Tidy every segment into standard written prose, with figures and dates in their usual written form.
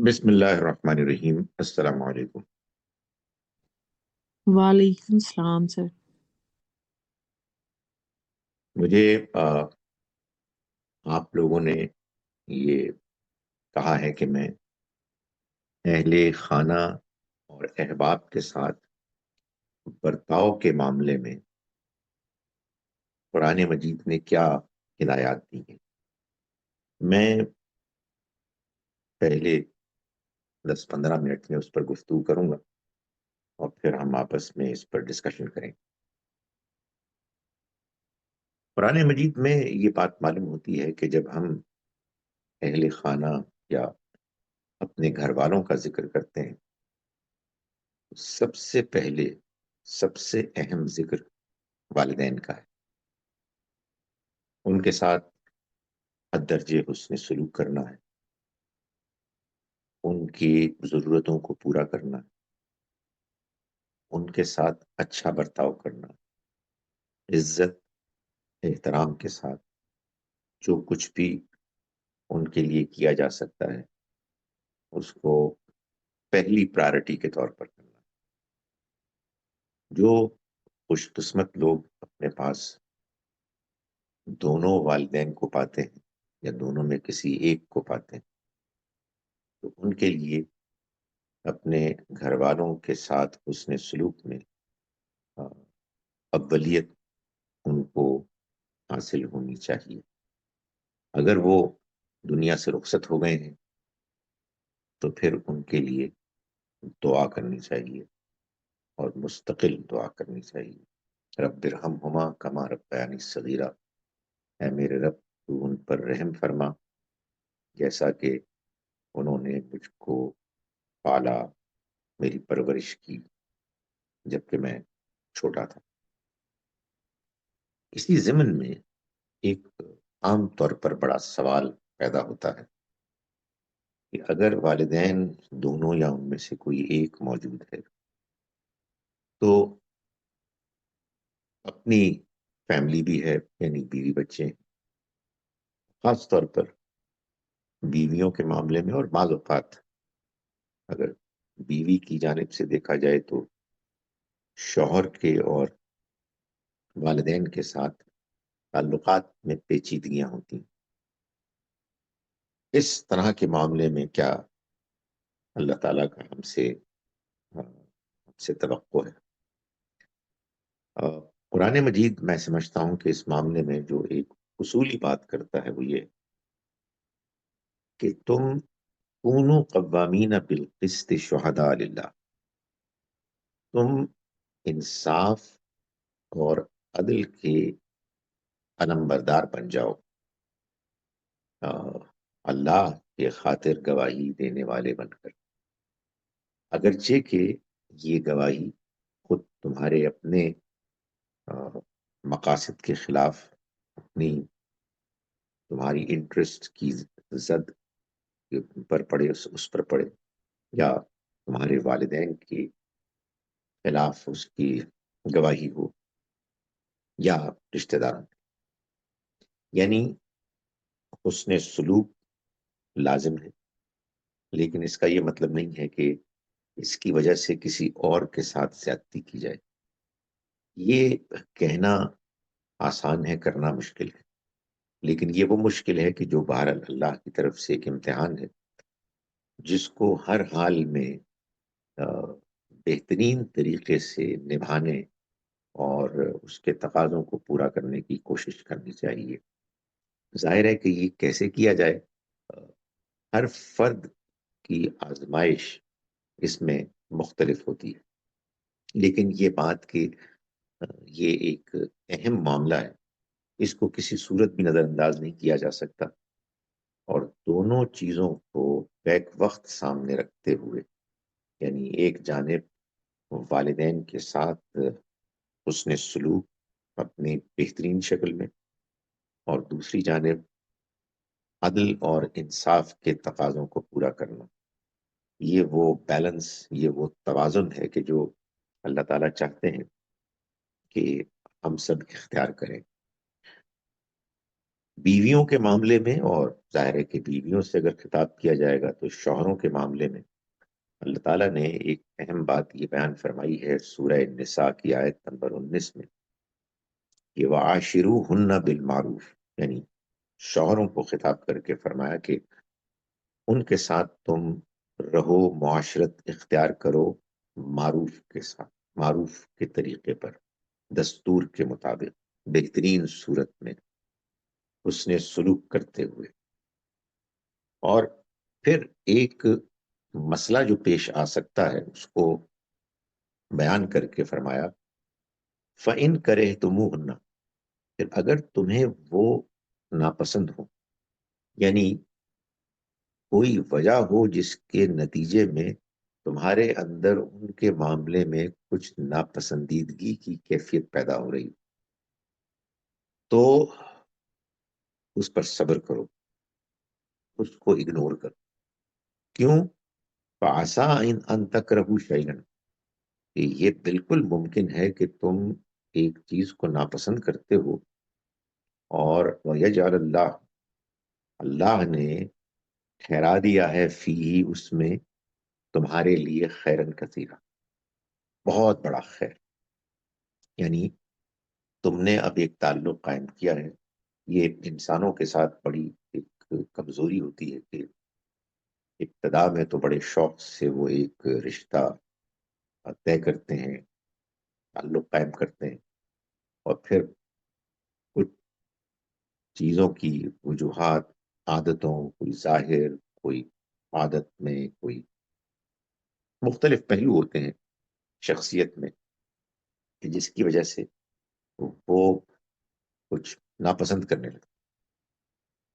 بسم اللہ الرحمن الرحیم۔ السلام علیکم۔ وعلیکم السلام سر۔ مجھے آپ لوگوں نے یہ کہا ہے کہ میں اہل خانہ اور احباب کے ساتھ برتاؤ کے معاملے میں قرآن مجید نے کیا ہدایات دی ہیں۔ میں پہلے 10-15 منٹ میں اس پر گفتگو کروں گا اور پھر ہم آپس میں اس پر ڈسکشن کریں۔ قرآن مجید میں یہ بات معلوم ہوتی ہے کہ جب ہم اہل خانہ یا اپنے گھر والوں کا ذکر کرتے ہیں، سب سے پہلے سب سے اہم ذکر والدین کا ہے۔ ان کے ساتھ حد درجے حسن سلوک کرنا ہے، ان کی ضرورتوں کو پورا کرنا ہے، ان کے ساتھ اچھا برتاؤ کرنا، عزت احترام کے ساتھ جو کچھ بھی ان کے لیے کیا جا سکتا ہے اس کو پہلی پرائرٹی کے طور پر کرنا۔ جو خوش قسمت لوگ اپنے پاس دونوں والدین کو پاتے ہیں یا دونوں میں کسی ایک کو پاتے ہیں تو ان کے لیے اپنے گھر والوں کے ساتھ حسن سلوک میں اولیت ان کو حاصل ہونی چاہیے۔ اگر وہ دنیا سے رخصت ہو گئے ہیں تو پھر ان کے لیے دعا کرنی چاہیے اور مستقل دعا کرنی چاہیے۔ رب ارحمہما کما ربیانی صغیرہ، اے میرے رب تو ان پر رحم فرما جیسا کہ انہوں نے مجھ کو پالا، میری پرورش کی جبکہ میں چھوٹا تھا۔ اسی ضمن میں ایک عام طور پر بڑا سوال پیدا ہوتا ہے کہ اگر والدین دونوں یا ان میں سے کوئی ایک موجود ہے تو اپنی فیملی بھی ہے، یعنی بیوی بچے ہیں، خاص طور پر بیویوں کے معاملے میں، اور بعض اوقات اگر بیوی کی جانب سے دیکھا جائے تو شوہر کے اور والدین کے ساتھ تعلقات میں پیچیدگیاں ہوتی ہیں۔ اس طرح کے معاملے میں کیا اللہ تعالیٰ کا ہم سے توقع ہے؟ قرآن مجید میں سمجھتا ہوں کہ اس معاملے میں جو ایک اصولی بات کرتا ہے وہ یہ کہ تم کونوا قوامین بالقسط شہداء للہ، تم انصاف اور عدل کے علمبردار بن جاؤ، اللہ کے خاطر گواہی دینے والے بن کر، اگرچہ کہ یہ گواہی خود تمہارے اپنے مقاصد کے خلاف، اپنی تمہاری انٹرسٹ کی زد پر پڑے، اس پر پڑے، یا تمہارے والدین کے خلاف اس کی گواہی ہو، یا رشتہ داروں، یعنی حسن سلوک لازم ہے، لیکن اس کا یہ مطلب نہیں ہے کہ اس کی وجہ سے کسی اور کے ساتھ زیادتی کی جائے۔ یہ کہنا آسان ہے، کرنا مشکل ہے، لیکن یہ وہ مشکل ہے کہ جو بہرحال اللہ کی طرف سے ایک امتحان ہے جس کو ہر حال میں بہترین طریقے سے نبھانے اور اس کے تقاضوں کو پورا کرنے کی کوشش کرنی چاہیے۔ ظاہر ہے کہ یہ کیسے کیا جائے، ہر فرد کی آزمائش اس میں مختلف ہوتی ہے، لیکن یہ بات کہ یہ ایک اہم معاملہ ہے، اس کو کسی صورت بھی نظر انداز نہیں کیا جا سکتا، اور دونوں چیزوں کو بیک وقت سامنے رکھتے ہوئے، یعنی ایک جانب والدین کے ساتھ حسن سلوک اپنی بہترین شکل میں، اور دوسری جانب عدل اور انصاف کے تقاضوں کو پورا کرنا، یہ وہ بیلنس، یہ وہ توازن ہے کہ جو اللہ تعالیٰ چاہتے ہیں کہ ہم سب اختیار کریں۔ بیویوں کے معاملے میں، اور ظاہر ہے کہ بیویوں سے اگر خطاب کیا جائے گا تو شوہروں کے معاملے میں اللہ تعالیٰ نے ایک اہم بات یہ بیان فرمائی ہے سورہ النساء کی آیت نمبر 19 میں کہ وَعَاشِرُوهُنَّ بِالْمَعْرُوفِ، یعنی شوہروں کو خطاب کر کے فرمایا کہ ان کے ساتھ تم رہو، معاشرت اختیار کرو معروف کے ساتھ، معروف کے طریقے پر، دستور کے مطابق، بہترین صورت میں اس نے سلوک کرتے ہوئے۔ اور پھر ایک مسئلہ جو پیش آ سکتا ہے اس کو بیان کر کے فرمایا فَإِن كَرِهْتُمُوهُنَّ، پھر اگر تمہیں وہ ناپسند ہو، یعنی کوئی وجہ ہو جس کے نتیجے میں تمہارے اندر ان کے معاملے میں کچھ ناپسندیدگی کی کیفیت پیدا ہو رہی، تو اس پر صبر کرو، اس کو اگنور کرو۔ کیوں؟ فَعَسَىٰ أَن تَكْرَهُوا شَيْئًا، کہ یہ بالکل ممکن ہے کہ تم ایک چیز کو ناپسند کرتے ہو، اور وَيَجْعَلَ اللَّهُ، اللہ نے ٹھہرا دیا ہے فیہ، اس میں تمہارے لیے خیرن کثیرہ، بہت بڑا خیر۔ یعنی تم نے اب ایک تعلق قائم کیا ہے، یہ انسانوں کے ساتھ بڑی ایک کمزوری ہوتی ہے کہ ابتدا میں تو بڑے شوق سے وہ ایک رشتہ طے کرتے ہیں، تعلق قائم کرتے ہیں، اور پھر کچھ چیزوں کی وجوہات، عادتوں، کوئی ظاہر، کوئی عادت میں کوئی مختلف پہلو ہوتے ہیں شخصیت میں کہ جس کی وجہ سے وہ کچھ ناپسند کرنے لگتے۔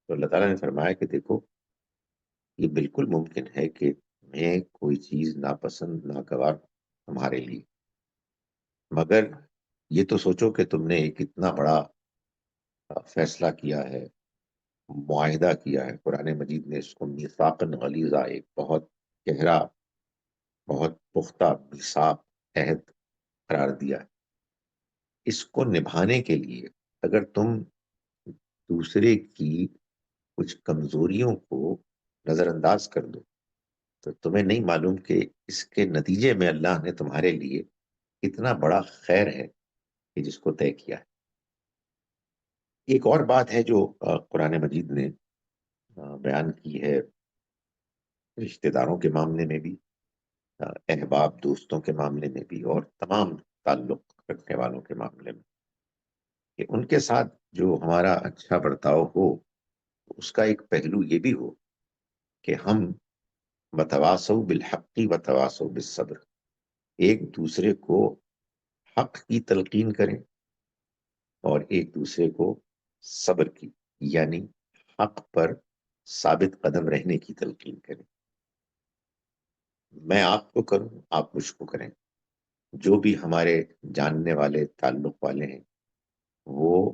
تو اللہ تعالیٰ نے فرمایا کہ دیکھو یہ بالکل ممکن ہے کہ میں کوئی چیز ناپسند ناگوار تمہارے لیے، مگر یہ تو سوچو کہ تم نے ایک اتنا بڑا فیصلہ کیا ہے، معاہدہ کیا ہے، قرآن مجید نے اس کو میثاقاً غلیظہ، ایک بہت گہرا، بہت پختہ میثاق، عہد قرار دیا ہے۔ اس کو نبھانے کے لیے اگر تم دوسرے کی کچھ کمزوریوں کو نظر انداز کر دو تو تمہیں نہیں معلوم کہ اس کے نتیجے میں اللہ نے تمہارے لیے اتنا بڑا خیر ہے کہ جس کو طے کیا ہے۔ ایک اور بات ہے جو قرآن مجید نے بیان کی ہے رشتہ داروں کے معاملے میں بھی، احباب دوستوں کے معاملے میں بھی، اور تمام تعلق رکھنے والوں کے معاملے میں، کہ ان کے ساتھ جو ہمارا اچھا برتاؤ ہو اس کا ایک پہلو یہ بھی ہو کہ ہم وتواصوا بالحق وتواصوا بالصبر، ایک دوسرے کو حق کی تلقین کریں اور ایک دوسرے کو صبر کی، یعنی حق پر ثابت قدم رہنے کی تلقین کریں۔ میں آپ کو کروں، آپ مجھ کو کریں، جو بھی ہمارے جاننے والے تعلق والے ہیں وہ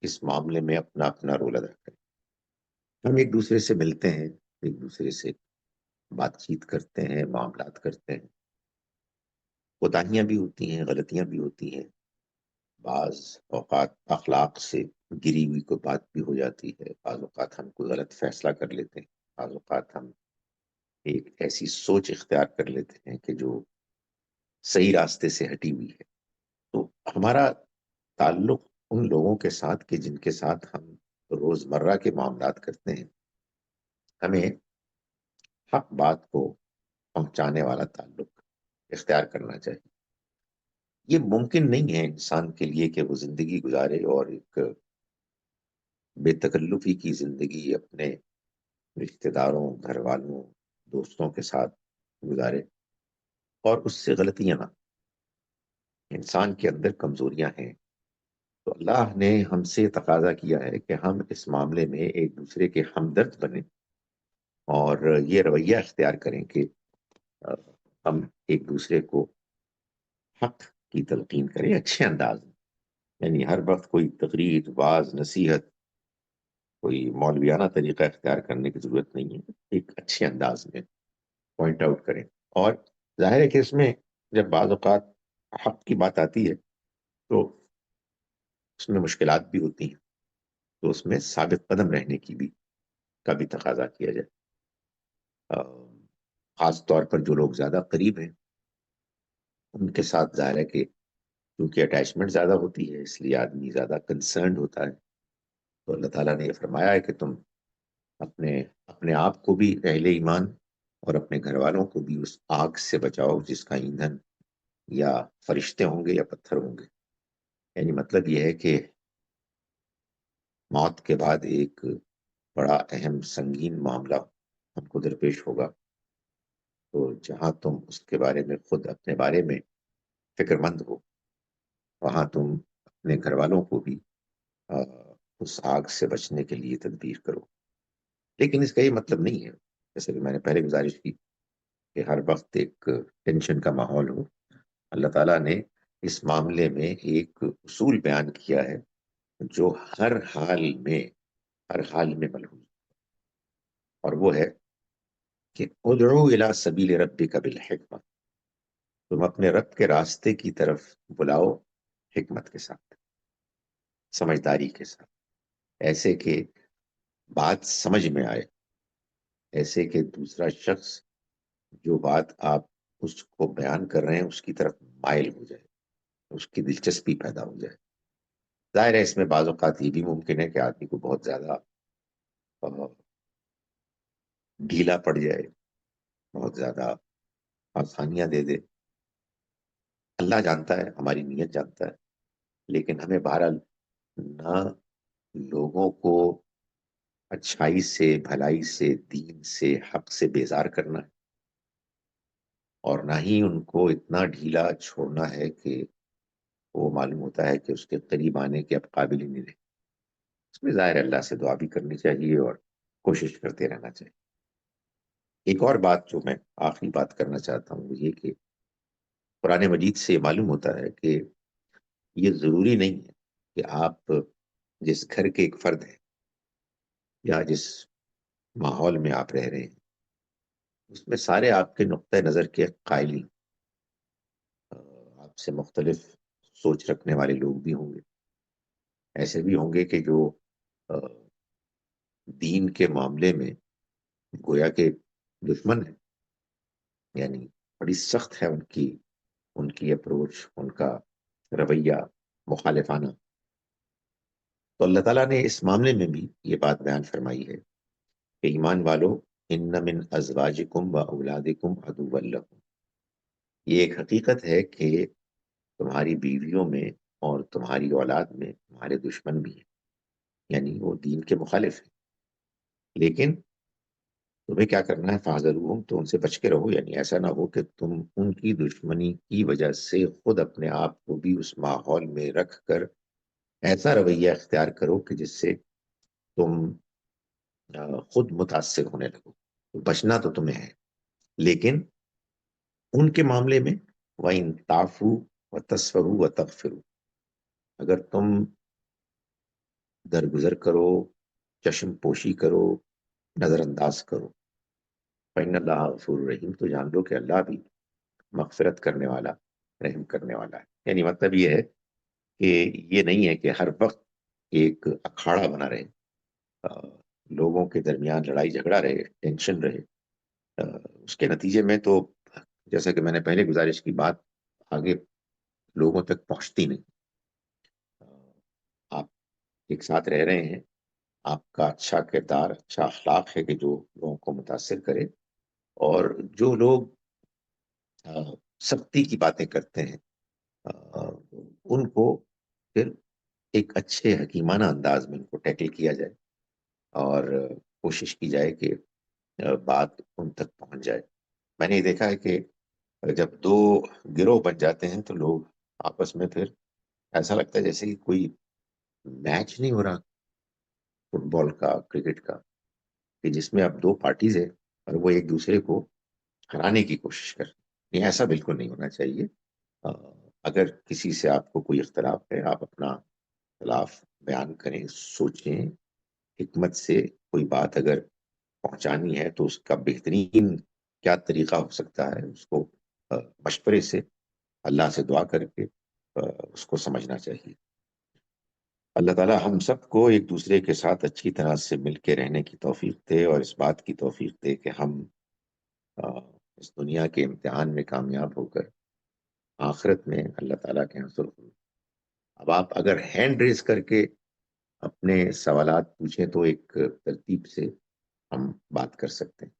اس معاملے میں اپنا اپنا رول ادا کریں۔ ہم ایک دوسرے سے ملتے ہیں، ایک دوسرے سے بات چیت کرتے ہیں، معاملات کرتے ہیں، کوتاہیاں بھی ہوتی ہیں، غلطیاں بھی ہوتی ہیں، بعض اوقات اخلاق سے گری ہوئی کوئی بات بھی ہو جاتی ہے، بعض اوقات ہم کوئی غلط فیصلہ کر لیتے ہیں، بعض اوقات ہم ایک ایسی سوچ اختیار کر لیتے ہیں کہ جو صحیح راستے سے ہٹی ہوئی ہے۔ تو ہمارا تعلق ان لوگوں کے ساتھ کہ جن کے ساتھ ہم روزمرہ کے معاملات کرتے ہیں، ہمیں حق بات کو پہنچانے والا تعلق اختیار کرنا چاہیے۔ یہ ممکن نہیں ہے انسان کے لیے کہ وہ زندگی گزارے اور ایک بے تکلفی کی زندگی اپنے رشتہ داروں، گھر والوں، دوستوں کے ساتھ گزارے اور اس سے غلطیاں نہ۔ انسان کے اندر کمزوریاں ہیں، تو اللہ نے ہم سے تقاضا کیا ہے کہ ہم اس معاملے میں ایک دوسرے کے ہمدرد بنیں اور یہ رویہ اختیار کریں کہ آ، ہم ایک دوسرے کو حق کی تلقین کریں اچھے انداز میں، یعنی ہر وقت کوئی تقریر، واعظ، نصیحت، کوئی مولویانہ طریقہ اختیار کرنے کی ضرورت نہیں ہے، ایک اچھے انداز میں پوائنٹ آؤٹ کریں۔ اور ظاہر ہے کہ اس میں جب بعض اوقات حق کی بات آتی ہے تو اس میں مشکلات بھی ہوتی ہیں، تو اس میں ثابت قدم رہنے کا بھی تقاضا کیا جائے. خاص طور پر جو لوگ زیادہ قریب ہیں ان کے ساتھ ظاہر ہے کہ کیونکہ اٹیچمنٹ زیادہ ہوتی ہے اس لیے آدمی زیادہ کنسرنڈ ہوتا ہے. تو اللہ تعالیٰ نے یہ فرمایا ہے کہ تم اپنے اپنے آپ کو بھی اہل ایمان اور اپنے گھر والوں کو بھی اس آگ سے بچاؤ جس کا ایندھن یا فرشتے ہوں گے یا پتھر ہوں گے. یعنی مطلب یہ ہے کہ موت کے بعد ایک بڑا اہم سنگین معاملہ ہم کو درپیش ہوگا. تو جہاں تم اس کے بارے میں خود اپنے بارے میں فکر مند ہو وہاں تم اپنے گھر والوں کو بھی اس آگ سے بچنے کے لیے تدبیر کرو. لیکن اس کا یہ مطلب نہیں ہے جیسے کہ میں نے پہلے گزارش کی کہ ہر وقت ایک ٹینشن کا ماحول ہو. اللہ تعالیٰ نے اس معاملے میں ایک اصول بیان کیا ہے جو ہر حال میں ملحوظ اور وہ ہے کہ ادعو الی سبیل ربک بالحکمہ. تم اپنے رب کے راستے کی طرف بلاؤ حکمت کے ساتھ سمجھداری کے ساتھ ایسے کہ بات سمجھ میں آئے ایسے کہ دوسرا شخص جو بات آپ اس کو بیان کر رہے ہیں اس کی طرف مائل ہو جائے اس کی دلچسپی پیدا ہو جائے. ظاہر ہے اس میں بعض اوقات یہ بھی ممکن ہے کہ آدمی کو بہت زیادہ ڈھیلا پڑ جائے بہت زیادہ آسانیاں دے دے. اللہ جانتا ہے ہماری نیت جانتا ہے لیکن ہمیں بہرحال نہ لوگوں کو اچھائی سے بھلائی سے دین سے حق سے بیزار کرنا ہے اور نہ ہی ان کو اتنا ڈھیلا چھوڑنا ہے کہ وہ معلوم ہوتا ہے کہ اس کے قریب آنے کے اب قابل ہی نہیں رہے. اس میں ظاہر اللہ سے دعا بھی کرنی چاہیے اور کوشش کرتے رہنا چاہیے. ایک اور بات جو میں آخری بات کرنا چاہتا ہوں وہ یہ کہ قرآن مجید سے یہ معلوم ہوتا ہے کہ یہ ضروری نہیں ہے کہ آپ جس گھر کے ایک فرد ہیں یا جس ماحول میں آپ رہ رہے ہیں اس میں سارے آپ کے نقطۂ نظر کے قائلین آپ سے مختلف سوچ رکھنے والے لوگ بھی ہوں گے. ایسے بھی ہوں گے کہ جو دین کے معاملے میں گویا کے دشمن ہے یعنی بڑی سخت ہے ان کی اپروچ ان کا رویہ مخالفانہ. تو اللہ تعالیٰ نے اس معاملے میں بھی یہ بات بیان فرمائی ہے کہ ایمان والو ان من ازواجکم و اولادکم عدوا لکم. یہ ایک حقیقت ہے کہ تمہاری بیویوں میں اور تمہاری اولاد میں تمہارے دشمن بھی ہیں یعنی وہ دین کے مخالف ہیں. لیکن تمہیں کیا کرنا ہے فاحذروہم تو ان سے بچ کے رہو یعنی ایسا نہ ہو کہ تم ان کی دشمنی کی وجہ سے خود اپنے آپ کو بھی اس ماحول میں رکھ کر ایسا رویہ اختیار کرو کہ جس سے تم خود متاثر ہونے لگو. بچنا تو تمہیں ہے لیکن ان کے معاملے میں وَإِن تَعْفُوا وَتَصْفَحُوا وَتَغْفِرُوا اگر تم درگزر کرو چشم پوشی کرو نظر انداز کرو فَإِنَّ اللَّهَ غَفُورٌ رَحِيمٌ تو جان لو کہ اللہ بھی مغفرت کرنے والا رحم کرنے والا ہے. یعنی مطلب یہ ہے کہ یہ نہیں ہے کہ ہر وقت ایک اکھاڑا بنا رہے لوگوں کے درمیان لڑائی جھگڑا رہے ٹینشن رہے. اس کے نتیجے میں تو جیسا کہ میں نے پہلے گزارش کی بات آگے لوگوں تک پہنچتی نہیں. آپ ایک ساتھ رہ رہے ہیں آپ کا اچھا کردار اچھا اخلاق ہے کہ جو لوگوں کو متاثر کرے اور جو لوگ سختی کی باتیں کرتے ہیں ان کو پھر ایک اچھے حکیمانہ انداز میں ان کو ٹیکل کیا جائے اور کوشش کی جائے کہ بات ان تک پہنچ جائے. میں نے یہ دیکھا ہے کہ جب دو گروہ بن جاتے ہیں تو لوگ آپس میں پھر ایسا لگتا ہے جیسے کہ کوئی میچ نہیں ہو رہا فٹ بال کا کرکٹ کا کہ جس میں اب دو پارٹیز ہیں اور وہ ایک دوسرے کو ہرانے کی کوشش کر رہے ہیں. ایسا بالکل نہیں ہونا چاہیے. اگر کسی سے آپ کو کوئی اختلاف ہے آپ اپنا اختلاف بیان کریں سوچیں حکمت سے کوئی بات اگر پہنچانی ہے تو اس کا بہترین کیا طریقہ ہو سکتا ہے اس کو مشورے سے اللہ سے دعا کر کے اس کو سمجھنا چاہیے. اللہ تعالیٰ ہم سب کو ایک دوسرے کے ساتھ اچھی طرح سے مل کے رہنے کی توفیق دے، اور اس بات کی توفیق دے کہ ہم آ، اس دنیا کے امتحان میں کامیاب ہو کر آخرت میں اللہ تعالیٰ کے حضور ہوں۔ اب آپ اگر ہینڈ ریز کر کے اپنے سوالات پوچھیں تو ایک ترتیب سے ہم بات کر سکتے ہیں۔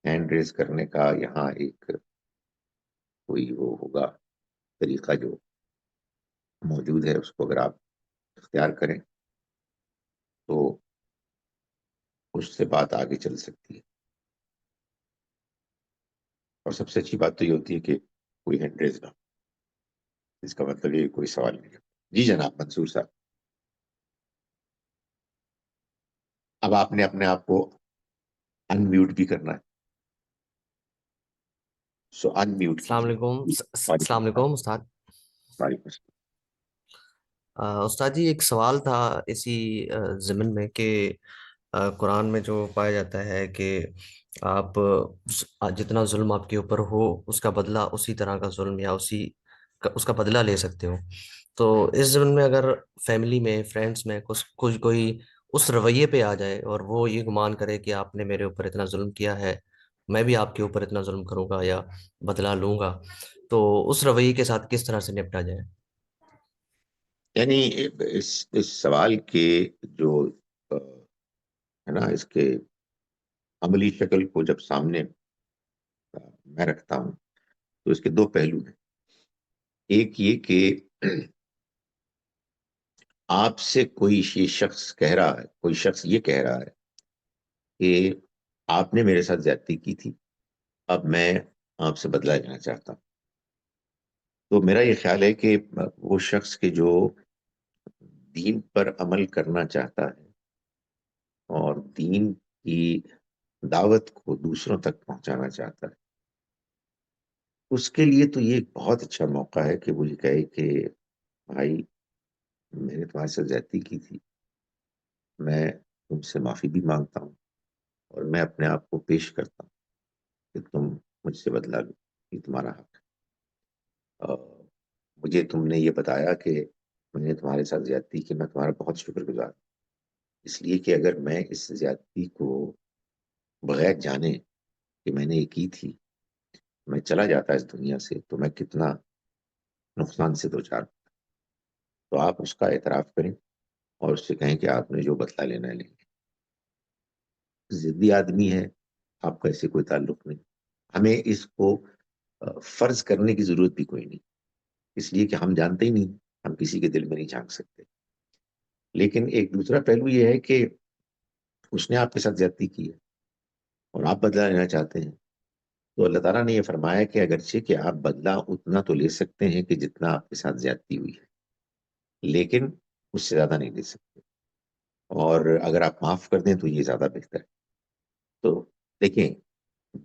ہینڈ ریز کرنے کا یہاں ایک کوئی وہ ہوگا طریقہ جو موجود ہے، اس کو اگر آپ اختیار کریں تو اس سے بات آگے چل سکتی ہے۔ اور سب سے اچھی بات تو یہ ہوتی ہے کہ کوئی ہینڈ ریز نہ ہو، اس کا مطلب یہ کوئی سوال نہیں ہے۔ جی جناب منصور صاحب، اب آپ نے اپنے آپ کو ان میوٹ بھی کرنا ہے، سو ان میوٹ السلام کیجیے۔ علیکم وعلیکم السلام السلام۔ علیکم استاد۔ وعلیکم السلام۔ استاد جی ایک سوال تھا اسی ضمن میں کہ قرآن میں جو پایا جاتا ہے کہ آپ جتنا ظلم آپ کے اوپر ہو اس کا بدلہ اسی طرح کا ظلم یا اس کا بدلہ لے سکتے ہو، تو اس ضمن میں اگر فیملی میں فرینڈس میں کچھ کوئی اس رویے پہ آ جائے اور وہ یہ گمان کرے کہ آپ نے میرے اوپر اتنا ظلم کیا ہے، میں بھی آپ کے اوپر اتنا ظلم کروں گا یا بدلہ لوں گا، تو اس رویے کے ساتھ کس طرح سے نپٹا جائے؟ یعنی اس سوال کے جو ہے نا، اس کے عملی شکل کو جب سامنے میں رکھتا ہوں تو اس کے دو پہلو ہیں۔ ایک یہ کہ آپ سے کوئی یہ شخص کہہ رہا ہے، کوئی شخص یہ کہہ رہا ہے کہ آپ نے میرے ساتھ زیادتی کی تھی، اب میں آپ سے بدلہ لینا چاہتا ہوں۔ تو میرا یہ خیال ہے کہ وہ شخص کے جو دین پر عمل کرنا چاہتا ہے اور دین کی دعوت کو دوسروں تک پہنچانا چاہتا ہے، اس کے لیے تو یہ ایک بہت اچھا موقع ہے کہ وہ یہ کہے کہ بھائی میں نے تمہارے ساتھ زیادتی کی تھی، میں تم سے معافی بھی مانگتا ہوں، اور میں اپنے آپ کو پیش کرتا ہوں کہ تم مجھ سے بدلا لو، یہ تمہارا حق ہے۔ مجھے تم نے یہ بتایا کہ میں نے تمہارے ساتھ زیادتی کی، میں تمہارا بہت شکر گزار ہوں، اس لیے کہ اگر میں اس زیادتی کو بغیر جانے کہ میں نے یہ کی تھی میں چلا جاتا اس دنیا سے تو میں کتنا نقصان سے دوچار ہوں۔ تو آپ اس کا اعتراف کریں اور اس سے کہیں کہ آپ نے جو بدلہ لینا ہے لیں گے۔ ضدی آدمی ہے آپ کا، ایسے کوئی تعلق نہیں، ہمیں اس کو فرض کرنے کی ضرورت بھی کوئی نہیں، اس لیے کہ ہم جانتے ہی نہیں، ہم کسی کے دل میں نہیں جھانک سکتے۔ لیکن ایک دوسرا پہلو یہ ہے کہ اس نے آپ کے ساتھ زیادتی کی ہے اور آپ بدلہ لینا چاہتے ہیں، تو اللہ تعالیٰ نے یہ فرمایا کہ اگرچہ کہ آپ بدلہ اتنا تو لے سکتے ہیں کہ جتنا آپ کے ساتھ زیادتی ہوئی ہے، لیکن اس سے زیادہ نہیں لے سکتے، اور اگر آپ معاف کر دیں تو یہ زیادہ بہتر ہے۔ تو دیکھیں،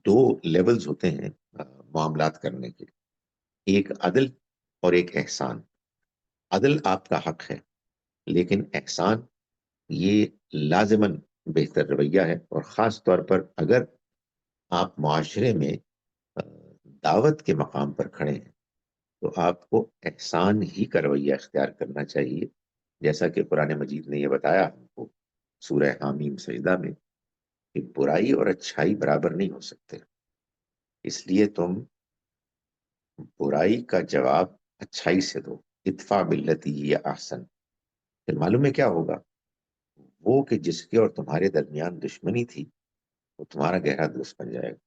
دو لیولز ہوتے ہیں معاملات کرنے کے، ایک عدل اور ایک احسان۔ عدل آپ کا حق ہے، لیکن احسان یہ لازماً بہتر رویہ ہے، اور خاص طور پر اگر آپ معاشرے میں دعوت کے مقام پر کھڑے ہیں تو آپ کو احسان ہی کا رویہ اختیار کرنا چاہیے، جیسا کہ قرآن مجید نے یہ بتایا ہم کو سورہ حامیم سجدہ میں کہ برائی اور اچھائی برابر نہیں ہو سکتے، اس لیے تم برائی کا جواب اچھائی سے دو، ادفع باللتی ہی احسن۔ پھر معلوم ہے کیا ہوگا؟ وہ کہ جس کے اور تمہارے درمیان دشمنی تھی وہ تمہارا گہرا دوست بن جائے گا،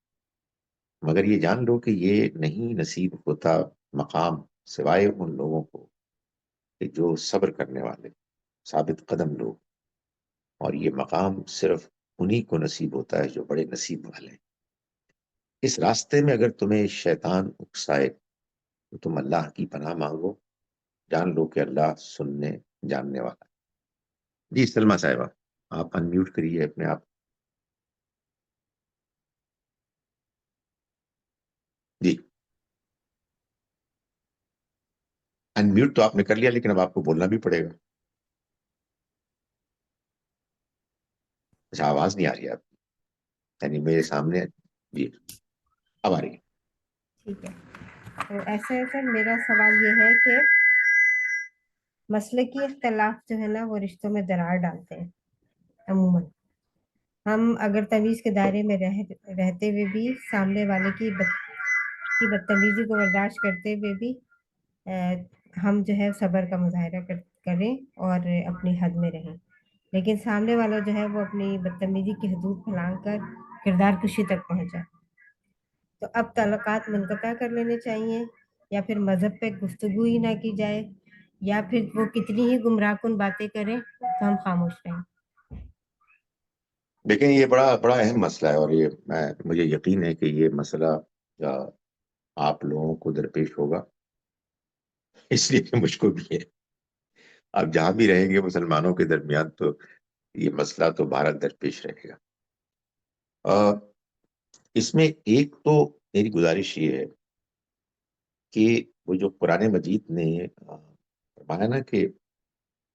مگر یہ جان لو کہ یہ نہیں نصیب ہوتا مقام سوائے ان لوگوں کو کہ جو صبر کرنے والے ثابت قدم لوگ، اور یہ مقام صرف انہی کو نصیب ہوتا ہے جو بڑے نصیب والے ہیں۔ اس راستے میں اگر تمہیں شیطان اکسائے تو تم اللہ کی پناہ مانگو، جان لو کہ اللہ سننے جاننے والا ہے۔ جی سلمہ صاحبہ، آپ انمیوٹ کریے اپنے آپ۔ جی انمیوٹ تو آپ نے کر لیا، لیکن اب آپ کو بولنا بھی پڑے گا۔ اچھا آواز نہیں آ رہی ہے آپ کی، یعنی میرے سامنے۔ جی اب آ رہی ہے۔ ٹھیک ہے، تو ایسے ہے سر، میرا سوال یہ ہے کہ مسلکی اختلاف جو ہے نا وہ رشتوں میں درار ڈالتے ہیں عموماً. ہم اگر تمیز کے دائرے میں رہتے ہوئے بھی سامنے والے کی بدتمیزی کو برداشت کرتے ہوئے بھی ہم جو ہے صبر کا مظاہرہ کریں اور اپنی حد میں رہیں، لیکن سامنے والا جو ہے وہ اپنی بدتمیزی کی حدود پھلانگ کر کردار کشی تک پہنچا، تو اب تعلقات منقطع کر لینے چاہیے، یا پھر مذہب پہ گفتگو ہی نہ کی جائے، یا پھر وہ کتنی ہی گمراہ کن باتیں کریں تو ہم خاموش رہیں. لیکن یہ بڑا بڑا اہم مسئلہ ہے، اور یہ مجھے یقین ہے کہ یہ مسئلہ آپ لوگوں کو درپیش ہوگا، اس لیے کہ مجھ کو بھی ہے. آپ جہاں بھی رہیں گے مسلمانوں کے درمیان تو یہ مسئلہ تو بھارت درپیش رہے گا. اس میں ایک تو میری گزارش یہ ہے کہ وہ جو قرآن مجید نے فرمایا نا کہ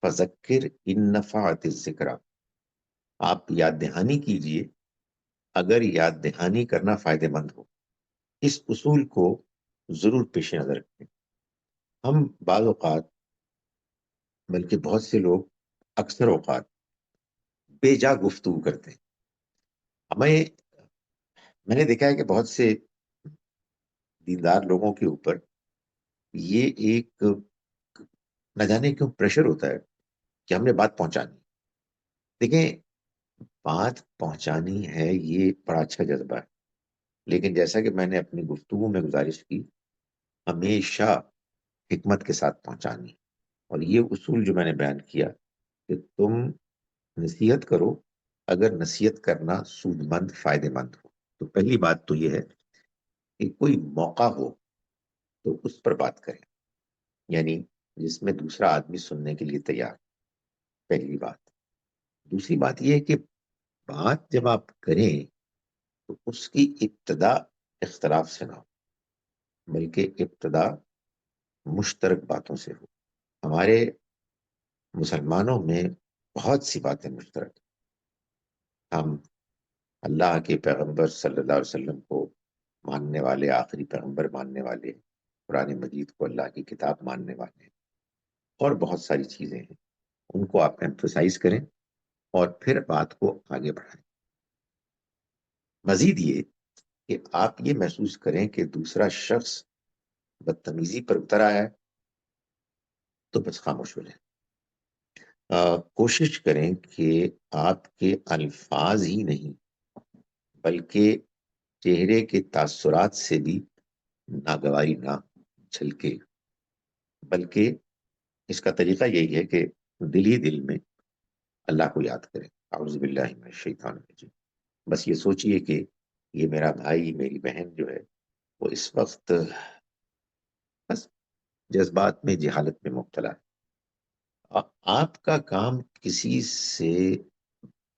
فذکر ان نفعت الذکریٰ، آپ یاد دہانی کیجئے اگر یاد دہانی کرنا فائدہ مند ہو. اس اصول کو ضرور پیش نظر رکھیں. ہم بعض اوقات، بلکہ بہت سے لوگ اکثر اوقات بے جا گفتگو کرتے ہیں. میں نے دیکھا ہے کہ بہت سے دیندار لوگوں کے اوپر یہ ایک نہ جانے کیوں پریشر ہوتا ہے کہ ہم نے بات پہنچانی. دیکھیں، بات پہنچانی ہے یہ بڑا اچھا جذبہ ہے، لیکن جیسا کہ میں نے اپنی گفتگو میں گزارش کی، ہمیشہ حکمت کے ساتھ پہنچانی. اور یہ اصول جو میں نے بیان کیا کہ تم نصیحت کرو اگر نصیحت کرنا سود مند فائدہ مند ہو. تو پہلی بات تو یہ ہے کہ کوئی موقع ہو تو اس پر بات کریں، یعنی جس میں دوسرا آدمی سننے کے لیے تیار. پہلی بات. دوسری بات یہ ہے کہ بات جب آپ کریں تو اس کی ابتدا اختلاف سے نہ ہو، بلکہ ابتدا مشترک باتوں سے ہو. ہمارے مسلمانوں میں بہت سی باتیں مشترک ہیں. ہم اللہ کے پیغمبر صلی اللہ علیہ وسلم کو ماننے والے، آخری پیغمبر ماننے والے، قرآن مجید کو اللہ کی کتاب ماننے والے، اور بہت ساری چیزیں ہیں. ان کو آپ ایمفسائز کریں اور پھر بات کو آگے بڑھائیں. مزید یہ کہ آپ یہ محسوس کریں کہ دوسرا شخص بدتمیزی پر اتر آیا ہے تو بس خاموش ہو جائیں. کوشش کریں کہ آپ کے الفاظ ہی نہیں بلکہ چہرے کے تاثرات سے بھی ناگواری نہ جھلکے، بلکہ اس کا طریقہ یہی ہے کہ دل ہی دل میں اللہ کو یاد کریں. اعوذ باللہ من الشیطان الرجیم. بس یہ سوچئے کہ یہ میرا بھائی، میری بہن جو ہے وہ اس وقت بس جذبات میں، جہالت میں مبتلا ہے. آپ کا کام کسی سے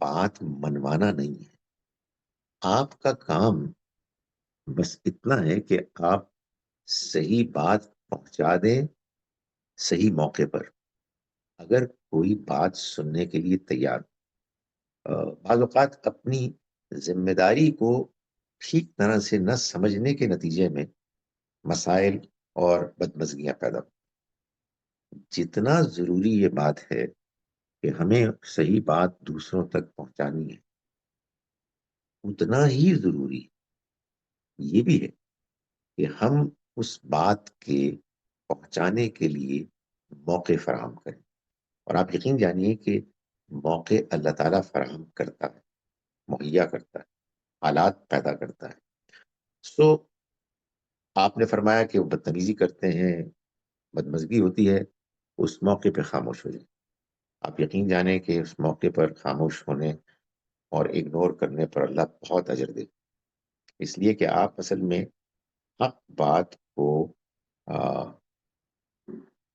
بات منوانا نہیں ہے. آپ کا کام بس اتنا ہے کہ آپ صحیح بات پہنچا دیں صحیح موقع پر. اگر کوئی بات سننے کے لیے تیار، بعض اوقات اپنی ذمہ داری کو ٹھیک طرح سے نہ سمجھنے کے نتیجے میں مسائل اور بدمزگیاں پیدا ہو. جتنا ضروری یہ بات ہے کہ ہمیں صحیح بات دوسروں تک پہنچانی ہے، اتنا ہی ضروری یہ بھی ہے کہ ہم اس بات کے پہنچانے کے لیے موقع فراہم کریں. اور آپ یقین جانیے کہ موقع اللہ تعالیٰ فراہم کرتا ہے، مہیا کرتا ہے، حالات پیدا کرتا ہے. سو آپ نے فرمایا کہ وہ بدتمیزی کرتے ہیں، بدمزگی ہوتی ہے، اس موقع پہ خاموش ہو جائیں. آپ یقین جانیں کہ اس موقع پر خاموش ہونے اور اگنور کرنے پر اللہ بہت اجر دے. اس لیے کہ آپ اصل میں حق بات کو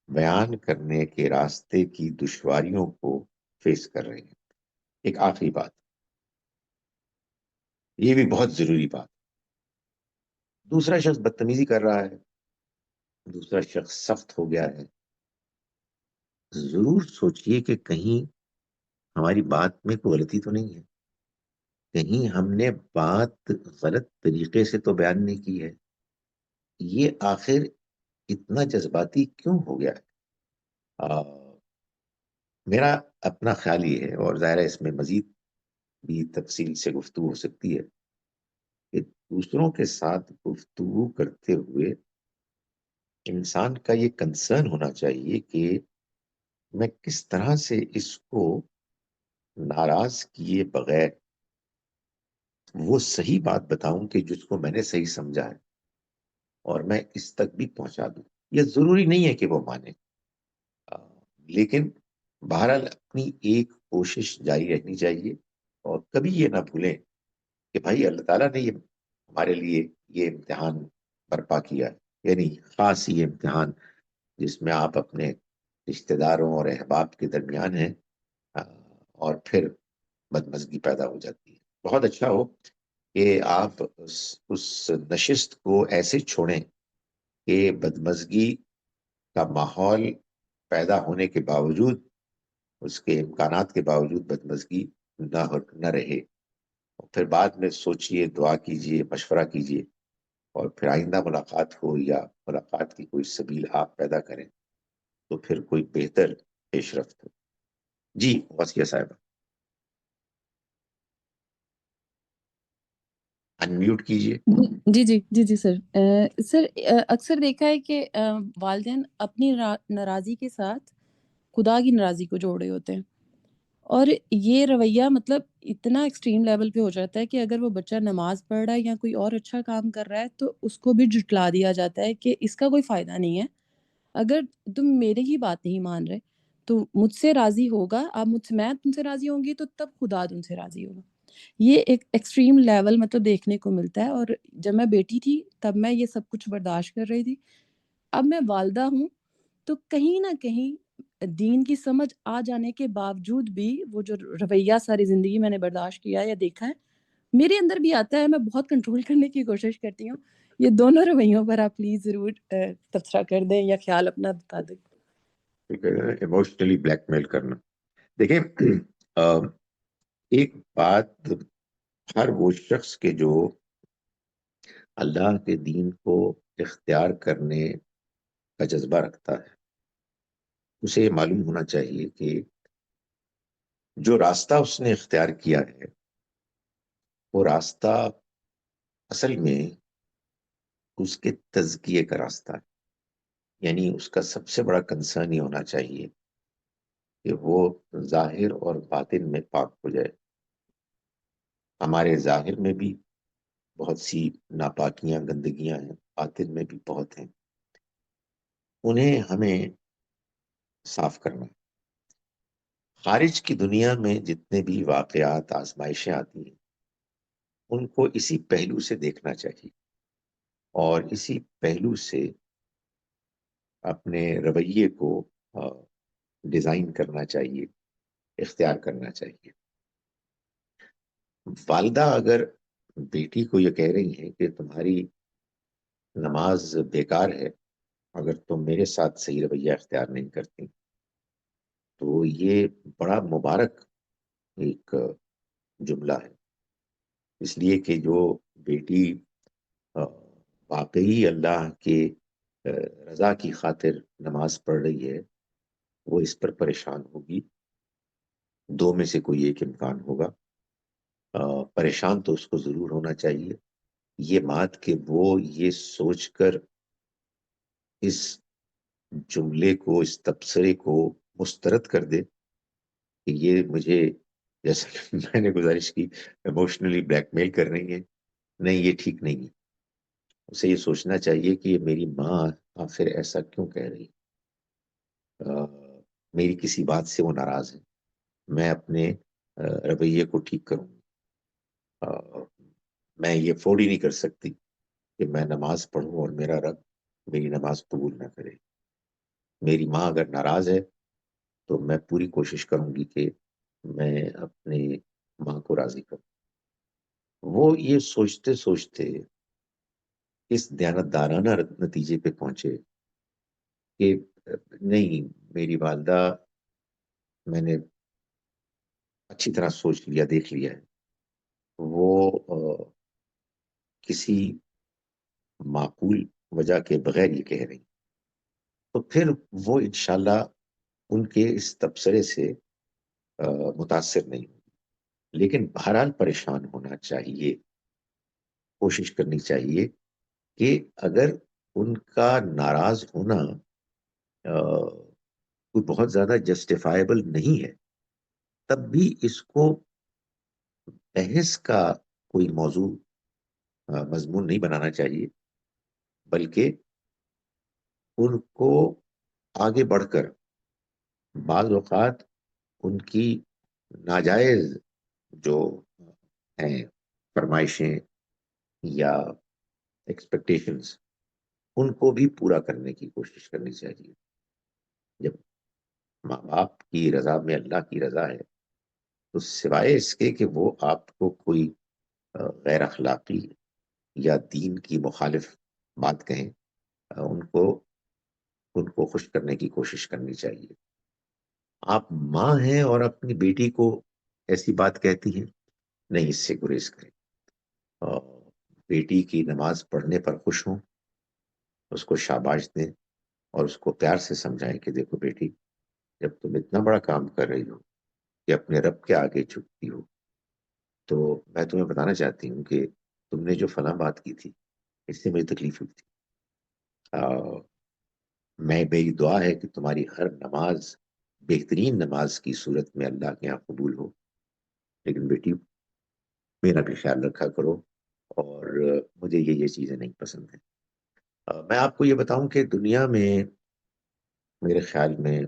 بیان کرنے کے راستے کی دشواریوں کو فیس کر رہے ہیں. ایک آخری بات، یہ بھی بہت ضروری بات. دوسرا شخص بدتمیزی کر رہا ہے، دوسرا شخص سخت ہو گیا ہے، ضرور سوچئے کہ کہیں ہماری بات میں کوئی غلطی تو نہیں ہے، کہیں ہم نے بات غلط طریقے سے تو بیان نہیں کی ہے. یہ آخر اتنا جذباتی کیوں ہو گیا ہے؟ میرا اپنا خیال یہ ہے، اور ظاہر ہے اس میں مزید بھی تفصیل سے گفتگو ہو سکتی ہے، کہ دوسروں کے ساتھ گفتگو کرتے ہوئے انسان کا یہ کنسرن ہونا چاہیے کہ میں کس طرح سے اس کو ناراض کیے بغیر وہ صحیح بات بتاؤں کہ جس کو میں نے صحیح سمجھا ہے، اور میں اس تک بھی پہنچا دوں. یہ ضروری نہیں ہے کہ وہ مانے، آ، لیکن بہرحال اپنی ایک کوشش جاری رہنی چاہیے، اور کبھی یہ نہ بھولیں کہ بھائی اللہ تعالیٰ نے یہ ہمارے لیے یہ امتحان برپا کیا ہے، یعنی خاص یہ امتحان جس میں آپ اپنے رشتہ داروں اور احباب کے درمیان ہیں، آ، اور پھر بدمزگی پیدا ہو جاتی ہے. بہت اچھا ہو کہ آپ اس نشست کو ایسے چھوڑیں کہ بدمزگی کا ماحول پیدا ہونے کے باوجود، اس کے امکانات کے باوجود بدمزگی نہ رہے، اور پھر بعد میں سوچئے، دعا کیجئے، مشورہ کیجئے، اور پھر آئندہ ملاقات ہو یا ملاقات کی کوئی سبیل آپ پیدا کریں تو پھر کوئی بہتر پیش رفت ہو. جی وسیع صاحبہ، انمیوٹ کیجئے. جی جی جی جی سر. سر اکثر دیکھا ہے کہ والدین اپنی ناراضی کے ساتھ خدا کی ناراضی کو جوڑے ہوتے ہیں، اور یہ رویہ مطلب اتنا ایکسٹریم لیول پہ ہو جاتا ہے کہ اگر وہ بچہ نماز پڑھ رہا ہے یا کوئی اور اچھا کام کر رہا ہے تو اس کو بھی جھٹلا دیا جاتا ہے کہ اس کا کوئی فائدہ نہیں ہے، اگر تم میری ہی بات نہیں مان رہے تو مجھ سے راضی ہوگا، اب میں تم سے راضی ہوں گی تو تب خدا تم سے راضی ہوگا. یہ ایک ایکسٹریم لیول مطلب دیکھنے کو ملتا ہے، اور جب میں بیٹی تھی تب میں یہ سب کچھ برداشت کر رہی تھی. اب میں والدہ ہوں تو کہیں نہ کہیں دین کی سمجھ آ جانے کے باوجود بھی وہ جو رویہ ساری زندگی میں نے برداشت کیا یا دیکھا ہے میرے اندر بھی آتا ہے. میں بہت کنٹرول کرنے کی کوشش کرتی ہوں. یہ دونوں رویوں پر آپ پلیز ضرور تبصرہ کر دیں یا خیال اپنا بتا دیں. ایموشنلی بلیک میل کرنا، دیکھیں ایک بات، ہر وہ شخص کے جو اللہ کے دین کو اختیار کرنے کا جذبہ رکھتا ہے، اسے یہ معلوم ہونا چاہیے کہ جو راستہ اس نے اختیار کیا ہے وہ راستہ اصل میں اس کے تزکیے کا راستہ ہے. یعنی اس کا سب سے بڑا کنسرن یہ ہونا چاہیے کہ وہ ظاہر اور باطن میں پاک ہو جائے. ہمارے ظاہر میں بھی بہت سی ناپاکیاں، گندگیاں ہیں، باطن میں بھی بہت ہیں، انہیں ہمیں صاف کرنا ہے. خارج کی دنیا میں جتنے بھی واقعات، آزمائشیں آتی ہیں، ان کو اسی پہلو سے دیکھنا چاہیے، اور اسی پہلو سے اپنے رویے کو ڈیزائن کرنا چاہیے، اختیار کرنا چاہیے. والدہ اگر بیٹی کو یہ کہہ رہی ہیں کہ تمہاری نماز بیکار ہے اگر تم میرے ساتھ صحیح رویہ اختیار نہیں کرتی، تو یہ بڑا مبارک ایک جملہ ہے. اس لیے کہ جو بیٹی واقعی اللہ کے رضا کی خاطر نماز پڑھ رہی ہے، وہ اس پر پریشان ہوگی. دو میں سے کوئی ایک امکان ہوگا. پریشان تو اس کو ضرور ہونا چاہیے. یہ بات کہ وہ یہ سوچ کر اس جملے کو، اس تبصرے کو مسترد کر دے کہ یہ مجھے، جیسا کہ میں نے گزارش کی، ایموشنلی بلیک میل کر رہی ہیں، نہیں، یہ ٹھیک نہیں ہے. اسے یہ سوچنا چاہیے کہ یہ میری ماں آخر ایسا کیوں کہہ رہی، میری کسی بات سے وہ ناراض ہے، میں اپنے رویے کو ٹھیک کروں. میں یہ افورڈ ہی نہیں کر سکتی کہ میں نماز پڑھوں اور میرا رب میری نماز قبول نہ کرے. میری ماں اگر ناراض ہے تو میں پوری کوشش کروں گی کہ میں اپنے ماں کو راضی کروں. وہ یہ سوچتے سوچتے اس دیانتدارانہ نتیجے پہ پہنچے کہ نہیں، میری والدہ، میں نے اچھی طرح سوچ لیا، دیکھ لیا ہے، وہ کسی معقول وجہ کے بغیر یہ کہہ رہی. تو پھر وہ انشاءاللہ ان کے اس تبصرے سے متاثر نہیں ہوگی، لیکن بہرحال پریشان ہونا چاہیے، کوشش کرنی چاہیے کہ اگر ان کا ناراض ہونا کوئی بہت زیادہ جسٹیفائبل نہیں ہے، تب بھی اس کو بحث کا کوئی موضوع مضمون نہیں بنانا چاہیے، بلکہ ان کو آگے بڑھ کر بعض اوقات ان کی ناجائز جو ہیں فرمائشیں یا ایکسپیکٹیشنز، ان کو بھی پورا کرنے کی کوشش کرنی چاہیے۔ جب ماں باپ کی رضا میں اللہ کی رضا ہے، تو سوائے اس کے کہ وہ آپ کو کوئی غیر اخلاقی یا دین کی مخالف بات کہیں، ان کو خوش کرنے کی کوشش کرنی چاہیے۔ آپ ماں ہیں اور اپنی بیٹی کو ایسی بات کہتی ہیں، نہیں، اس سے گریز کریں، اور بیٹی کی نماز پڑھنے پر خوش ہوں، اس کو شاباش دیں اور اس کو پیار سے سمجھائیں کہ دیکھو بیٹی، جب تم اتنا بڑا کام کر رہی ہو کہ اپنے رب کے آگے جھکتی ہو، تو میں تمہیں بتانا چاہتی ہوں کہ تم نے جو فلاں بات کی تھی، اس سے مجھے تکلیف ہوئی تھی۔ میری دعا ہے کہ تمہاری ہر نماز بہترین نماز کی صورت میں اللہ کے یہاں قبول ہو، لیکن بیٹی میرا بھی خیال رکھا کرو، اور مجھے یہ چیزیں نہیں پسند ہیں۔ میں آپ کو یہ بتاؤں کہ دنیا میں میرے خیال میں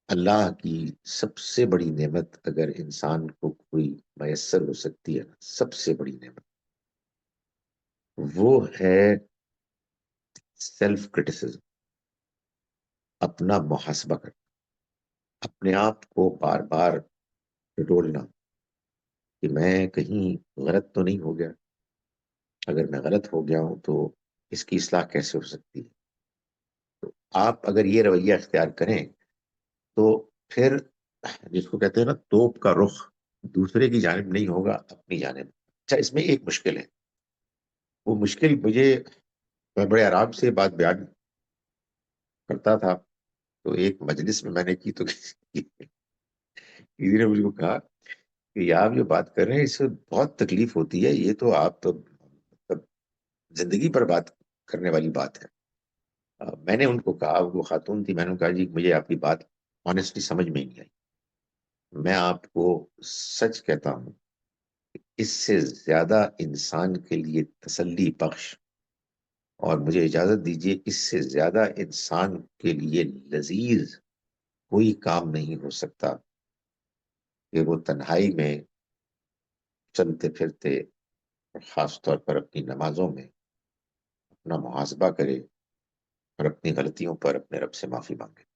اللہ کی سب سے بڑی نعمت اگر انسان کو کوئی میسر ہو سکتی ہے، سب سے بڑی نعمت وہ ہے سیلف کرٹیسزم، اپنا محاسبہ کرنا، اپنے آپ کو بار بار ٹٹولنا کہ میں کہیں غلط تو نہیں ہو گیا، اگر میں غلط ہو گیا ہوں تو اس کی اصلاح کیسے ہو سکتی ہے۔ تو آپ اگر یہ رویہ اختیار کریں تو پھر جس کو کہتے ہیں نا توپ کا رخ دوسرے کی جانب نہیں ہوگا، اپنی جانب۔ اچھا، اس میں ایک مشکل ہے، وہ مشکل میں بڑے آرام سے بات بیان کرتا تھا، تو ایک مجلس میں نے کی، تو کسی نے مجھ کو کہا کہ یہ آپ جو بات کر رہے ہیں اس سے بہت تکلیف ہوتی ہے، یہ تو آپ زندگی پر بات کرنے والی بات ہے۔ میں نے ان کو کہا، وہ خاتون تھی، میں نے کہا جی مجھے آپ کی بات آنیسٹلی سمجھ میں نہیں آئی، میں آپ کو سچ کہتا ہوں، اس سے زیادہ انسان کے لیے تسلی بخش، اور مجھے اجازت دیجیے اس سے زیادہ انسان کے لیے لذیذ کوئی کام نہیں ہو سکتا کہ وہ تنہائی میں چلتے پھرتے، خاص طور پر اپنی نمازوں میں اپنا محاسبہ کرے اور اپنی غلطیوں پر اپنے رب سے معافی مانگے۔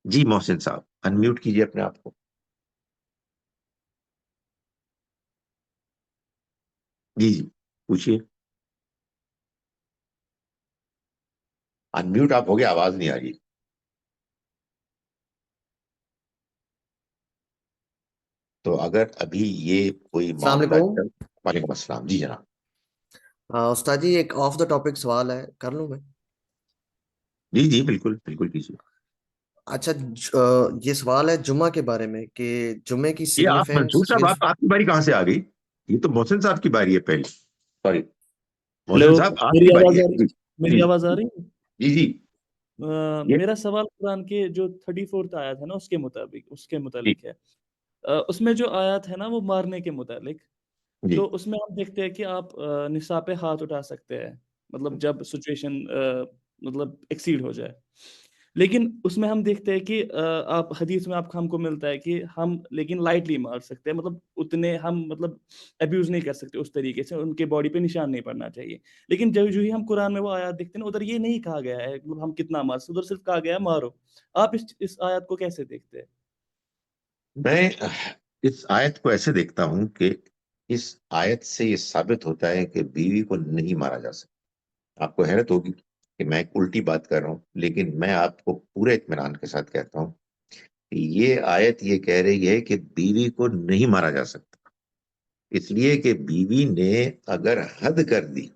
جی محسن صاحب، انمیوٹ کیجیے اپنے آپ کو۔ جی پوچھیے، انمیوٹ آپ ہو گیا، آواز نہیں آ رہی۔ تو اگر ابھی یہ کوئی السلام معاملہ علیکم وعلیکم السلام، جی جناب۔ استاد جی، ایک آف دا ٹاپک سوال ہے، کر لوں میں؟ جی جی بالکل بالکل کیجیے۔ اچھا، یہ سوال ہے جمعہ کے بارے میں کہ جمعے کی یہ آپ سگنیفینس منصور صاحب، صرف آپ کی باری کہاں سے آ گئی؟ یہ تو محسن صاحب کی باری ہے پہلے، سوری ہلو، محسن صاحب آپ میری کی باری آواز ہے۔ آ رہی جی میری جی آواز آ رہی ہے؟ جی جی یہ میرا سوال قرآن کے جو 34 آیت ہے نا اس کے جی متعلق ہے۔ اس میں جو آیت ہے نا وہ مارنے کے متعلق، جی تو اس میں ہم دیکھتے ہیں کہ آپ نساء پہ ہاتھ اٹھا سکتے ہیں، مطلب جب سچویشن مطلب ایکسیڈ ہو جائے، لیکن اس میں ہم دیکھتے ہیں کہ آپ حدیث میں ہم کو ملتا ہے کہ ہم لیکن لائٹلی مار سکتے ہیں، مطلب اتنے ہم مطلب ابیوز نہیں کر سکتے اس طریقے سے، ان کے باڈی پہ نشان نہیں پڑنا چاہیے۔ لیکن جو ہی ہم قرآن میں وہ آیات دیکھتے ہیں ادھر یہ نہیں کہا گیا ہے مطلب ہم کتنا مار سکتے، ادھر صرف کہا گیا ہے مارو۔ آپ اس آیات کو کیسے دیکھتے ہیں؟ میں اس آیت کو ایسے دیکھتا ہوں کہ اس آیت سے یہ ثابت ہوتا ہے کہ بیوی کو نہیں مارا جا سکتا۔ آپ کو حیرت ہوگی کہ میں ایک الٹی بات کر رہا ہوں، لیکن میں آپ کو پورے اطمینان کے ساتھ کہتا ہوں کہ یہ آیت یہ کہہ رہی ہے کہ بیوی کو نہیں مارا جا سکتا، اس لیے کہ بیوی نے اگر حد کر دی،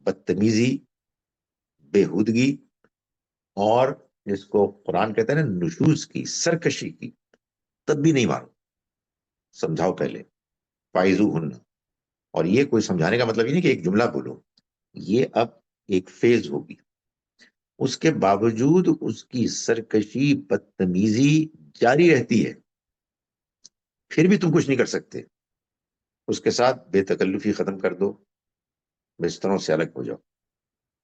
بدتمیزی، بےہودگی اور جس کو قرآن کہتا ہے نا نشوز کی، سرکشی کی، تب بھی نہیں مارو، سمجھاؤ پہلے، فائزوہن. اور یہ کوئی سمجھانے کا مطلب یہ نہیں کہ ایک جملہ بولو، یہ اب ایک فیز ہوگی. اس کے باوجود اس کی سرکشی، بدتمیزی جاری رہتی ہے، پھر بھی تم کچھ نہیں کر سکتے. اس کے ساتھ بے تکلفی ختم کر دو، بستروں سے الگ ہو جاؤ.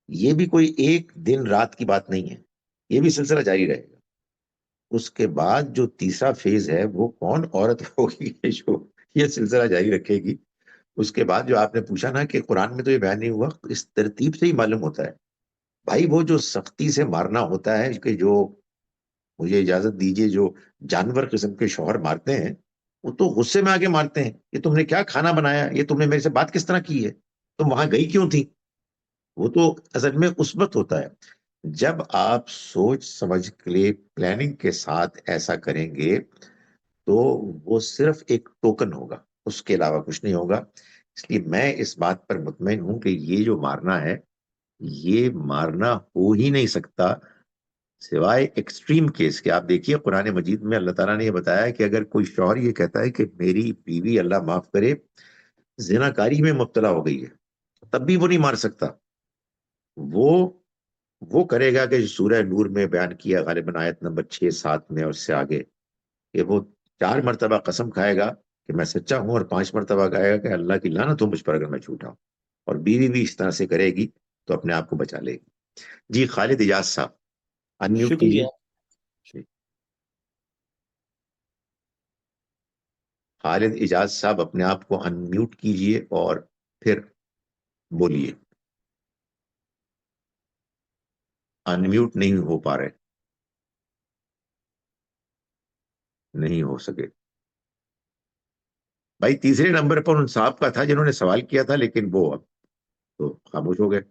یہ بھی کوئی ایک دن رات کی بات نہیں ہے، یہ بھی سلسلہ جاری رہے گا. اس کے بعد جو تیسرا فیز ہے وہ کون عورت ہوگی جو یہ سلسلہ جاری رکھے گی. اس کے بعد جو آپ نے پوچھا نا کہ قرآن میں تو یہ بیان نہیں ہوا، اس ترتیب سے ہی معلوم ہوتا ہے بھائی. وہ جو سختی سے مارنا ہوتا ہے کہ جو، مجھے اجازت دیجئے، جو جانور قسم کے شوہر مارتے ہیں وہ تو غصے میں آگے مارتے ہیں، یہ تم نے کیا کھانا بنایا، یہ تم نے میرے سے بات کس طرح کی ہے، تم وہاں گئی کیوں تھی. وہ تو اصل میں مثبت ہوتا ہے. جب آپ سوچ سمجھ کے پلاننگ کے ساتھ ایسا کریں گے تو وہ صرف ایک ٹوکن ہوگا، اس کے علاوہ کچھ نہیں ہوگا. اس لیے میں اس بات پر مطمئن ہوں کہ یہ جو مارنا ہے، یہ مارنا ہو ہی نہیں سکتا سوائے ایکسٹریم کیس کے. آپ دیکھیے قرآن مجید میں اللہ تعالیٰ نے یہ بتایا کہ اگر کوئی شوہر یہ کہتا ہے کہ میری بیوی اللہ معاف کرے زناکاری میں مبتلا ہو گئی ہے، تب بھی وہ نہیں مار سکتا. وہ کرے گا کہ سورہ نور میں بیان کیا غالباً آیت نمبر 6-7 میں اور اس سے آگے، کہ وہ 4 مرتبہ قسم کھائے گا کہ میں سچا ہوں، اور 5 مرتبہ کہے گا کہ اللہ کی لعنت ہو مجھ پر اگر میں جھوٹا ہوں. اور بیوی بھی اس طرح سے کرے گی تو اپنے آپ کو بچا لے گی. جی خالد اجاز صاحب انمیوٹ کیجیے. شکریہ. خالد اجاز صاحب اپنے آپ کو انمیوٹ کیجیے اور پھر بولیے. انمیوٹ نہیں ہو پا رہے، نہیں ہو سکے. بھائی تیسرے نمبر پر ان صاحب کا تھا جنہوں نے سوال کیا تھا، لیکن وہ اب تو خاموش ہو گئے.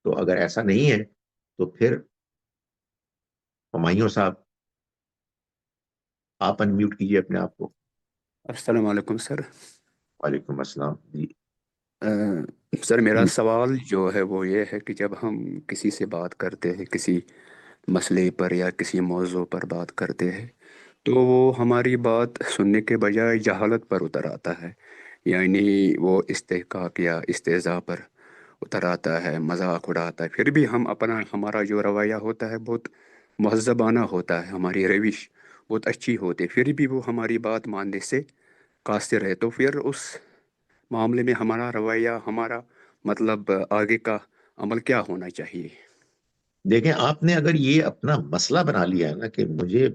تو اگر ایسا نہیں ہے تو پھر ہمایوں صاحب آپ انمیوٹ کیجیے اپنے آپ کو. السلام علیکم سر. وعلیکم السلام. جی سر میرا سوال جو ہے وہ یہ ہے کہ جب ہم کسی سے بات کرتے ہیں، کسی مسئلے پر یا کسی موضوع پر بات کرتے ہیں، تو وہ ہماری بات سننے کے بجائے جہالت پر اتر آتا ہے، یعنی وہ استحقاق یا استہزاء پر اتر آتا ہے، مذاق اڑاتا ہے. پھر بھی ہمارا جو رویہ ہوتا ہے بہت مہذبانہ ہوتا ہے، ہماری روش بہت اچھی ہوتی ہے، پھر بھی وہ ہماری بات ماننے سے قاصر ہے. تو پھر اس معاملے میں ہمارا رویہ، ہمارا مطلب آگے کا عمل کیا ہونا چاہیے؟ دیکھیں، آپ نے اگر یہ اپنا مسئلہ بنا لیا ہے نا کہ مجھے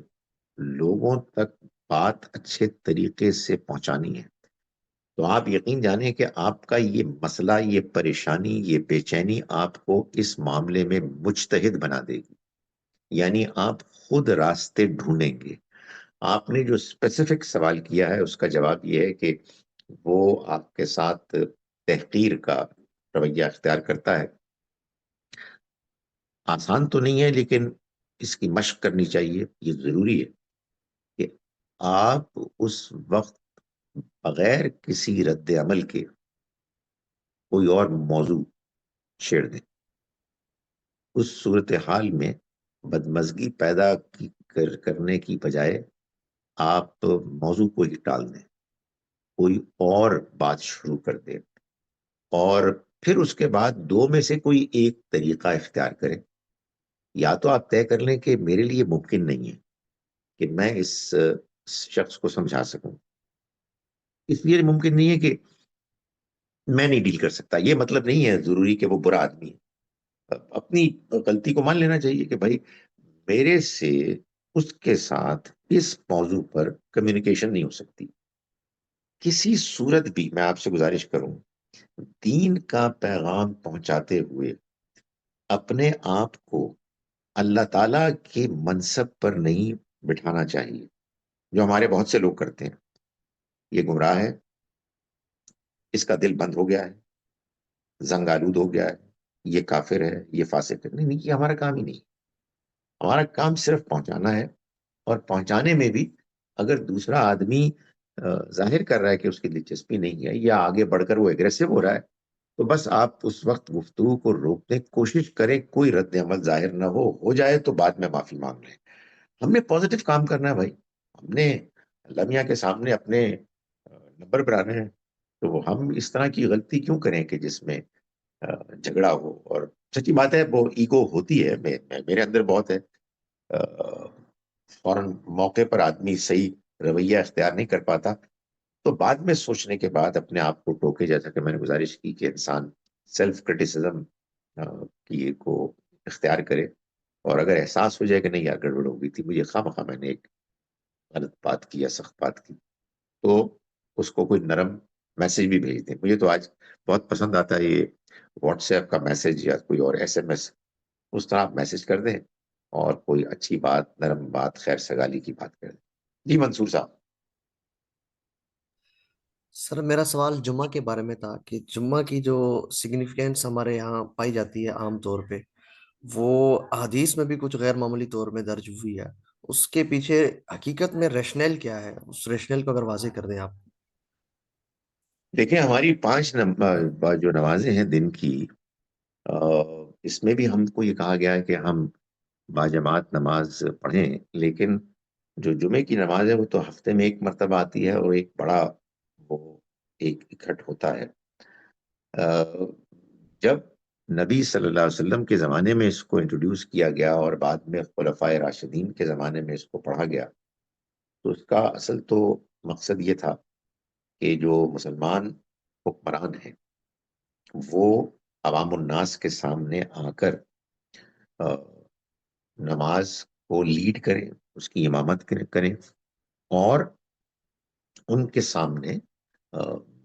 لوگوں تک بات اچھے طریقے سے پہنچانی ہے، تو آپ یقین جانیں کہ آپ کا یہ مسئلہ، یہ پریشانی، یہ بے چینی آپ کو اس معاملے میں مجتہد بنا دے گی. یعنی آپ خود راستے ڈھونڈیں گے. آپ نے جو اسپیسیفک سوال کیا ہے اس کا جواب یہ ہے کہ وہ آپ کے ساتھ تحقیر کا رویہ اختیار کرتا ہے. آسان تو نہیں ہے لیکن اس کی مشق کرنی چاہیے. یہ ضروری ہے کہ آپ اس وقت بغیر کسی رد عمل کے کوئی اور موضوع چھیڑ دیں. اس صورتحال میں بدمزگی پیدا کرنے کی بجائے آپ موضوع کو ہی ٹال دیں، کوئی اور بات شروع کر دیں، اور پھر اس کے بعد 2 میں سے کوئی ایک طریقہ اختیار کریں. یا تو آپ طے کر لیں کہ میرے لیے ممکن نہیں ہے کہ میں اس شخص کو سمجھا سکوں، اس لیے ممکن نہیں ہے کہ میں نہیں ڈیل کر سکتا. یہ مطلب نہیں ہے ضروری کہ وہ برا آدمی ہے. اپنی غلطی کو مان لینا چاہیے کہ بھائی میرے سے اس کے ساتھ اس موضوع پر کمیونیکیشن نہیں ہو سکتی. کسی صورت بھی میں آپ سے گزارش کروں، دین کا پیغام پہنچاتے ہوئے اپنے آپ کو اللہ تعالیٰ کے منصب پر نہیں بٹھانا چاہیے، جو ہمارے بہت سے لوگ کرتے ہیں. یہ گمراہ ہے، اس کا دل بند ہو گیا ہے، زنگ آلود ہو گیا ہے، یہ کافر ہے، یہ فاسق ہے. نہیں، یہ ہمارا کام ہی نہیں. ہمارا کام صرف پہنچانا ہے، اور پہنچانے میں بھی اگر دوسرا آدمی ظاہر کر رہا ہے کہ اس کی دلچسپی نہیں ہے یا آگے بڑھ کر وہ ایگریسو ہو رہا ہے تو بس آپ اس وقت گفتگو کو روکنے کی کوشش کریں، کوئی رد عمل ظاہر نہ ہو جائے تو بعد میں معافی مانگ لیں. ہم نے پازیٹیو کام کرنا ہے بھائی، ہم نے لمحہ کے سامنے اپنے نمبر بنانے ہیں، تو ہم اس طرح کی غلطی کیوں کریں کہ جس میں جھگڑا ہو. اور سچی بات ہے وہ ایگو ہوتی ہے، میرے اندر بہت ہے. فوراً موقع پر آدمی صحیح رویہ اختیار نہیں کر پاتا، تو بعد میں سوچنے کے بعد اپنے آپ کو ٹوکے، جیسا کہ میں نے گزارش کی کہ انسان سیلف کرٹیسزم کی کو اختیار کرے، اور اگر احساس ہو جائے کہ نہیں یار گڑبڑ ہو گئی تھی، مجھے خواہ میں نے ایک غلط بات کی یا سخت بات کی، تو اس کو کوئی نرم میسج بھی بھیج دیں. مجھے تو آج بہت پسند آتا ہے یہ واٹس ایپ کا میسج یا کوئی اور SMS، اس طرح آپ میسج کر دیں اور کوئی اچھی بات، نرم بات، خیر سگالی کی بات کر دیں. جی منصور صاحب. سر میرا سوال جمعہ کے بارے میں تھا کہ جمعہ کی جو سگنیفیکینس ہمارے یہاں پائی جاتی ہے عام طور پہ، وہ حدیث میں بھی کچھ غیر معمولی طور میں درج ہوئی ہے. اس کے پیچھے حقیقت میں ریشنل کیا ہے؟ اس ریشنل کو اگر واضح کر دیں آپ. دیکھیں ہماری 5 جو نمازیں ہیں دن کی، اس میں بھی ہم کو یہ کہا گیا ہے کہ ہم باجماعت نماز پڑھیں، لیکن جو جمعے کی نماز ہے وہ تو ہفتے میں ایک مرتبہ آتی ہے، اور ایک بڑا وہ ایک اکٹھ ہوتا ہے. جب نبی صلی اللہ علیہ وسلم کے زمانے میں اس کو انٹروڈیوس کیا گیا اور بعد میں خلفائے راشدین کے زمانے میں اس کو پڑھا گیا، تو اس کا اصل تو مقصد یہ تھا کہ جو مسلمان حکمران ہیں وہ عوام الناس کے سامنے آ کر نماز کو لیڈ کریں، اس کی امامت کریں، اور ان کے سامنے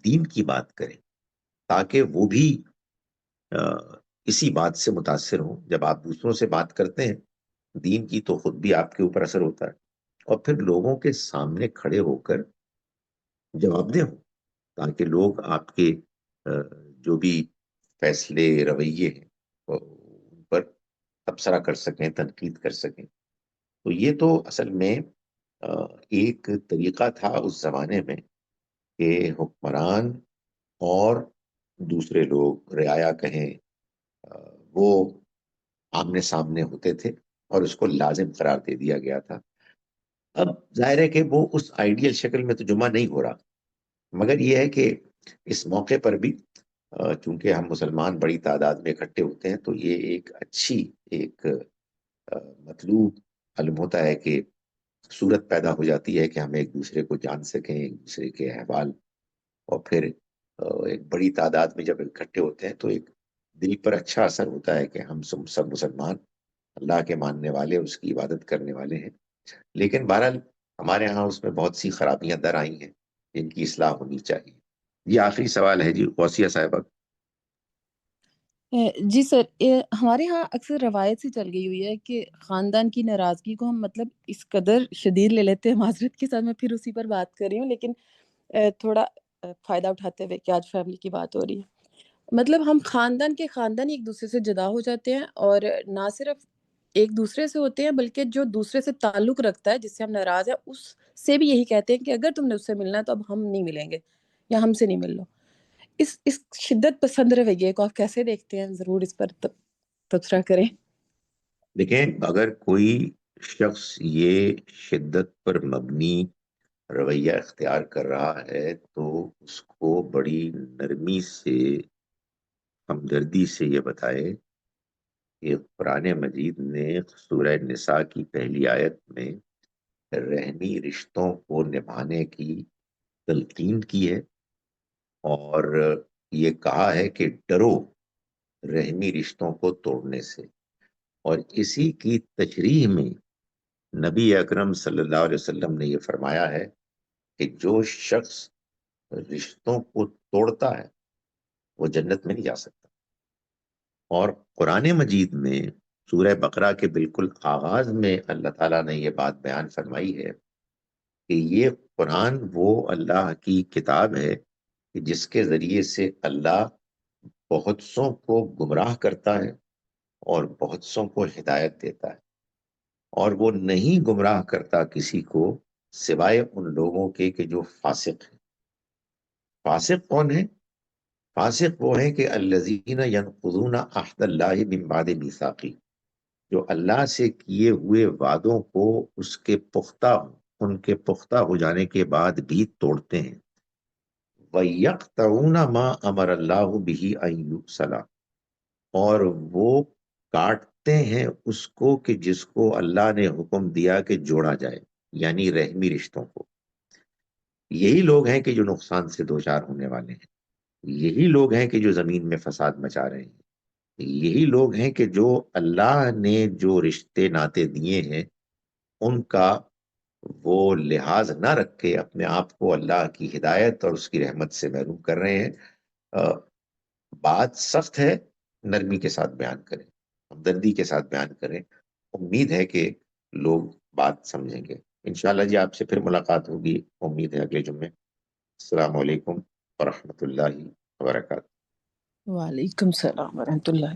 دین کی بات کریں، تاکہ وہ بھی اسی بات سے متاثر ہوں. جب آپ دوسروں سے بات کرتے ہیں دین کی تو خود بھی آپ کے اوپر اثر ہوتا ہے، اور پھر لوگوں کے سامنے کھڑے ہو کر جواب دیں ہوں، تاکہ لوگ آپ کے جو بھی فیصلے، رویے ہیں ان پر تبصرہ کر سکیں، تنقید کر سکیں. تو یہ تو اصل میں ایک طریقہ تھا اس زمانے میں کہ حکمران اور دوسرے لوگ، رعایا کہیں، وہ آمنے سامنے ہوتے تھے، اور اس کو لازم قرار دے دیا گیا تھا. اب ظاہر ہے کہ وہ اس آئیڈیل شکل میں تو جمعہ نہیں ہو رہا، مگر یہ ہے کہ اس موقع پر بھی چونکہ ہم مسلمان بڑی تعداد میں اکٹھے ہوتے ہیں، تو یہ ایک اچھی ایک مطلوب علم ہوتا ہے کہ صورت پیدا ہو جاتی ہے کہ ہم ایک دوسرے کو جان سکیں، ایک دوسرے کے احوال. اور پھر ایک بڑی تعداد میں جب اکٹھے ہوتے ہیں تو ایک دل پر اچھا اثر ہوتا ہے کہ ہم سب مسلمان اللہ کے ماننے والے، اس کی عبادت کرنے والے ہیں. لیکن بہرحال ہمارے ہاں اس میں بہت سی خرابیاں در آئی ہیں جن کی اصلاح ہونی چاہیے. یہ آخری سوال ہے جی غوثیہ صاحبہ. جی سر، ہمارے ہاں اکثر روایت سے چل گئی ہوئی ہے کہ خاندان کی ناراضگی کو ہم مطلب اس قدر شدید لے لیتے ہیں. معذرت کے ساتھ میں پھر اسی پر بات کر رہی ہوں، لیکن تھوڑا فائدہ اٹھاتے ہوئے کہ آج فیملی کی بات ہو رہی ہے. مطلب ہم خاندان ایک دوسرے سے جدا ہو جاتے ہیں، اور نہ صرف ایک دوسرے سے ہوتے ہیں بلکہ جو دوسرے سے تعلق رکھتا ہے، جس سے ہم ناراض ہیں، اس سے بھی یہی کہتے ہیں کہ اگر تم نے اس سے ملنا ہے تو اب ہم نہیں ملیں گے، یا ہم سے نہیں مل لو. اس شدت پسند رویے کو آپ کیسے دیکھتے ہیں؟ ضرور اس پر تبصرہ کریں. دیکھیں اگر کوئی شخص یہ شدت پر مبنی رویہ اختیار کر رہا ہے تو اس کو بڑی نرمی سے، ہمدردی سے یہ بتائے کہ قرآن مجید نے سورہ نساء کی پہلی آیت میں رحمی رشتوں کو نبھانے کی تلقین کی ہے، اور یہ کہا ہے کہ ڈرو رحمی رشتوں کو توڑنے سے. اور اسی کی تشریح میں نبی اکرم صلی اللہ علیہ وسلم نے یہ فرمایا ہے کہ جو شخص رشتوں کو توڑتا ہے وہ جنت میں نہیں جا سکتا. اور قرآن مجید میں سورہ بقرہ کے بالکل آغاز میں اللہ تعالیٰ نے یہ بات بیان فرمائی ہے کہ یہ قرآن وہ اللہ کی کتاب ہے کہ جس کے ذریعے سے اللہ بہت سوں کو گمراہ کرتا ہے اور بہت سوں کو ہدایت دیتا ہے، اور وہ نہیں گمراہ کرتا کسی کو سوائے ان لوگوں کے کہ جو فاسق ہیں. فاسق کون ہے؟ فاسق وہ ہیں کہ الذین ینقضون عہد اللہ من بعد میثاقہ، جو اللہ سے کیے ہوئے وعدوں کو ان کے پختہ ہو جانے کے بعد بھی توڑتے ہیں۔ وَيَقْطَعُونَ مَا أَمَرَ اللَّهُ بِهِ أَن يُوصَلَ، اور وہ کاٹتے ہیں اس کو کہ جس کو اللہ نے حکم دیا کہ جوڑا جائے، یعنی رحمی رشتوں کو۔ یہی لوگ ہیں کہ جو نقصان سے دوچار ہونے والے ہیں، یہی لوگ ہیں کہ جو زمین میں فساد مچا رہے ہیں، یہی لوگ ہیں کہ جو اللہ نے جو رشتے ناطے دیے ہیں ان کا وہ لحاظ نہ رکھ کے اپنے آپ کو اللہ کی ہدایت اور اس کی رحمت سے محروم کر رہے ہیں۔ بات سخت ہے، نرمی کے ساتھ بیان کریں، ہمدردی کے ساتھ بیان کریں، امید ہے کہ لوگ بات سمجھیں گے۔ انشاءاللہ جی آپ سے پھر ملاقات ہوگی، امید ہے اگلے جمعے۔ السلام علیکم ورحمۃ اللہ وبرکاتہ۔ وعلیکم السلام ورحمۃ اللہ